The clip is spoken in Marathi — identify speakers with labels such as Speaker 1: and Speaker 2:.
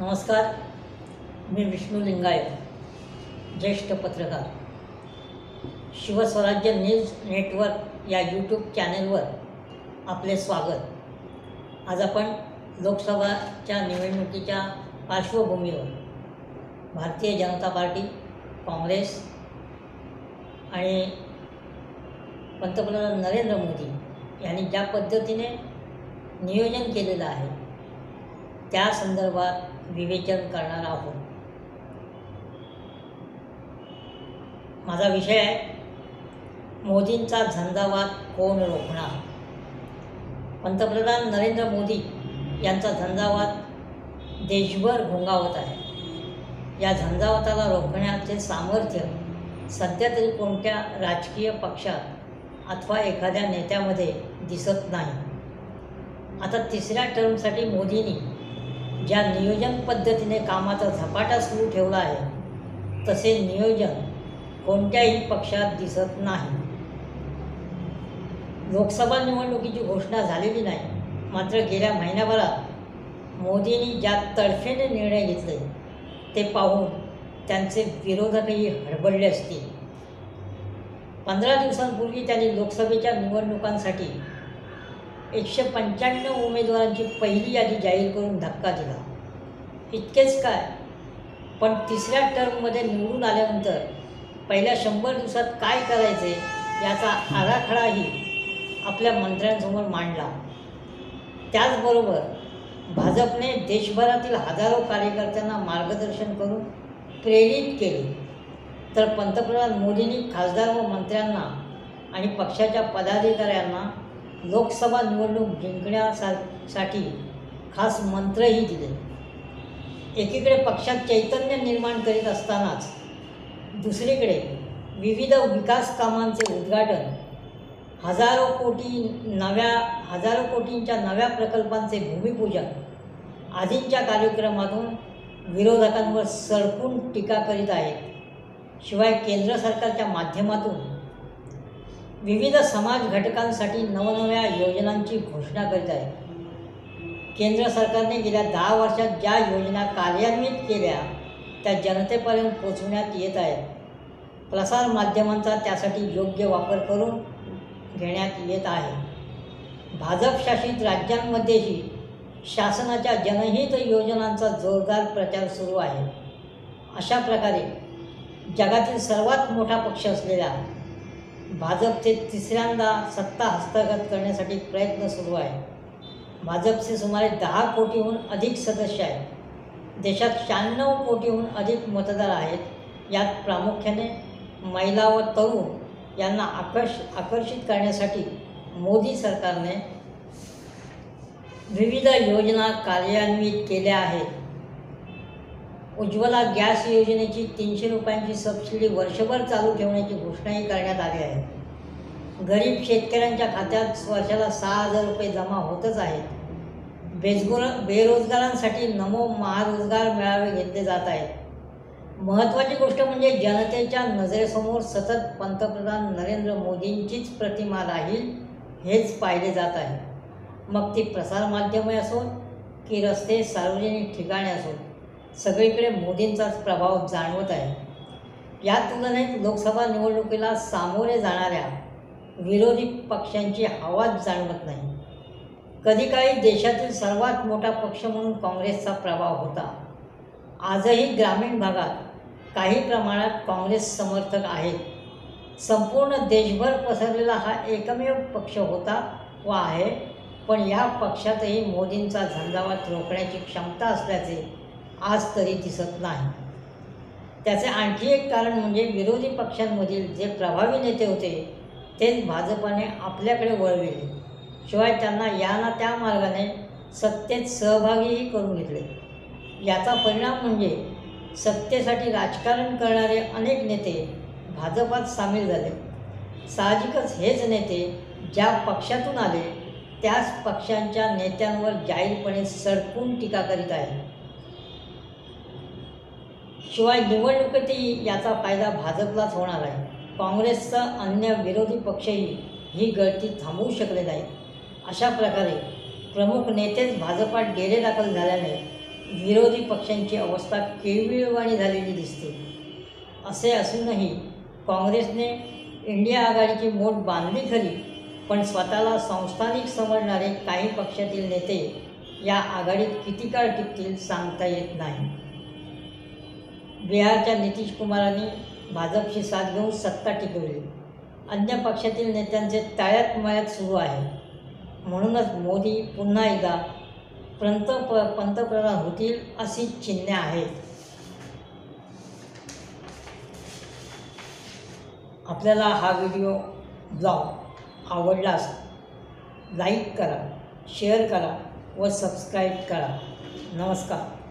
Speaker 1: नमस्कार. मी विष्णू लिंगायत, ज्येष्ठ पत्रकार. शिवस्वराज्य न्यूज नेटवर्क या यूट्यूब चॅनेलवर आपले स्वागत. आज आपण लोकसभाच्या निवडणुकीच्या पार्श्वभूमीवर भारतीय जनता पार्टी, काँग्रेस आणि पंतप्रधान नरेंद्र मोदी यांनी ज्या पद्धतीने नियोजन केलेलं आहे त्या संदर्भात विवेचन करणार आहोत. माझा विषय आहे मोदींचा झंझावात कोण रोखणार. पंतप्रधान नरेंद्र मोदी यांचा झंझावात देशभर घोंगावत आहे. या झंझावाताला रोखण्याचे सामर्थ्य सध्या तरी कोणत्या राजकीय पक्षात अथवा एखाद्या नेत्यामध्ये दिसत नाही. आता तिसऱ्या टर्मसाठी मोदींनी ज्या नियोजन पद्धतीने कामाचा झपाटा सुरू ठेवला आहे तसे नियोजन कोणत्याही पक्षात दिसत नाही. लोकसभा निवडणुकीची घोषणा झालेली नाही, मात्र गेल्या महिन्याभरात मोदींनी ज्या तडफेने निर्णय घेतले ते पाहून त्यांचे विरोधकही हडबडले असतील. 15 दिवसांपूर्वी त्यांनी लोकसभेच्या निवडणुकांसाठी 195 उमेदवारांची पहिली यादी जाहीर करून धक्का दिला. इतकेच काय, पण तिसऱ्या टर्ममध्ये निवडून आल्यानंतर पहिल्या 100 दिवसात काय करायचे याचा आराखडाही आपल्या मंत्र्यांसमोर मांडला. त्याचबरोबर भाजपने देशभरातील हजारो कार्यकर्त्यांना मार्गदर्शन करून प्रेरित केले, तर पंतप्रधान मोदींनी खासदार व मंत्र्यांना आणि पक्षाच्या पदाधिकाऱ्यांना लोकसभा निवडणूक जिंकण्यासाठी खास मंत्रही दिले. एकीकडे पक्षात चैतन्य निर्माण करीत असतानाच दुसरीकडे विविध विकास कामांचे उद्घाटन, हजारो कोटींच्या नव्या प्रकल्पांचे भूमिपूजन आदींच्या कार्यक्रमातून विरोधकांवर सडकून टीका करीत आहेत. शिवाय केंद्र सरकारच्या माध्यमातून विविध समाज घटकांसाठी नवनव्या योजनांची घोषणा करीत आहे. केंद्र सरकारने गेल्या 10 वर्षात ज्या योजना कार्यान्वित केल्या त्या जनतेपर्यंत पोचवण्यात येत आहेत. प्रसार माध्यमांचा त्यासाठी योग्य वापर करून घेण्यात येत आहे. भाजपशासित राज्यांमध्येही शासनाच्या जनहित योजनांचा जोरदार प्रचार सुरू आहे. अशा प्रकारे जगातील सर्वात मोठा पक्ष असलेल्या भाजपचे तिसऱ्यांदा सत्ता हस्तगत करण्यासाठी प्रयत्न सुरू आहे. भाजपचे सुमारे 10 कोटीहून अधिक सदस्य आहेत. देशात 96 कोटीहून अधिक मतदार आहेत. यात प्रामुख्याने महिला व तरुण यांना आकर्षित करण्यासाठी मोदी सरकारने विविध योजना कार्यान्वित केल्या आहेत. उज्ज्वला गॅस योजनेची 300 रुपयांची सबसिडी वर्षभर चालू ठेवण्याची घोषणाही करण्यात आली आहे. गरीब शेतकऱ्यांच्या खात्यात वर्षाला 6,000 रुपये जमा होतच आहेत. बेरोजगारांसाठी नमो महारोजगार मेळावे घेतले जात आहेत. महत्त्वाची गोष्ट म्हणजे जनतेच्या नजरेसमोर सतत पंतप्रधान नरेंद्र मोदींचीच प्रतिमा राहील हेच पाहिले जात आहे. मग ती प्रसारमाध्यमे असोत की रस्ते, सार्वजनिक ठिकाणे असोत, सगळीकडे मोदींचाच प्रभाव जाणवत आहे. या तुलनेत लोकसभा निवडणुकीला सामोरे जाणाऱ्या विरोधी पक्षांची हवाच जाणवत नाही. कधी काळी देशातील सर्वात मोठा पक्ष म्हणून काँग्रेसचा प्रभाव होता. आजही ग्रामीण भागात काही प्रमाणात काँग्रेस समर्थक आहेत. संपूर्ण देशभर पसरलेला हा एकमेव पक्ष होता व आहे. पण या पक्षातही मोदींचा झंझावात रोखण्याची क्षमता असल्याचे आज तरी दिसत नाही. त्याचे आणखी एक कारण म्हणजे विरोधी पक्षांमधील जे प्रभावी नेते होते तेच भाजपाने आपल्याकडे वळविले. शिवाय त्यांना या ना त्या मार्गाने सत्तेत सहभागीही करून घेतले. याचा परिणाम म्हणजे सत्तेसाठी राजकारण करणारे अनेक नेते भाजपात सामील झाले. साहजिकच हेच नेते ज्या पक्षातून आले त्याच पक्षांच्या नेत्यांवर जाहीरपणे सडकून टीका करीत आहेत. शिवाय निवडणुकीतही याचा फायदा भाजपलाच होणार आहे. काँग्रेसचा अन्य विरोधी पक्षही ही गळती थांबवू शकले नाहीत. अशा प्रकारे प्रमुख नेतेच भाजपात डेरेदाखल झाल्याने विरोधी पक्षांची अवस्था केविलवाणी झालेली दिसते. असे असूनही काँग्रेसने इंडिया आघाडीची मोठ बांधली खरी, पण स्वतःला संस्थानिक समजणारे काही पक्षातील नेते या आघाडीत किती काळ टिकतील सांगता येत नाही. बिहारच्या नितीश कुमारांनी भाजपशी साथ घेऊन सत्ता टिकवली. अन्य पक्षातील नेत्यांचे तळ्यात मळ्यात सुरू आहे. म्हणूनच मोदी पुन्हा एकदा पंतप्रधान होतील अशी चिन्हे आहेत. आपल्याला हा ब्लॉग आवडल्यास लाईक करा, शेअर करा व सबस्क्राईब करा. नमस्कार.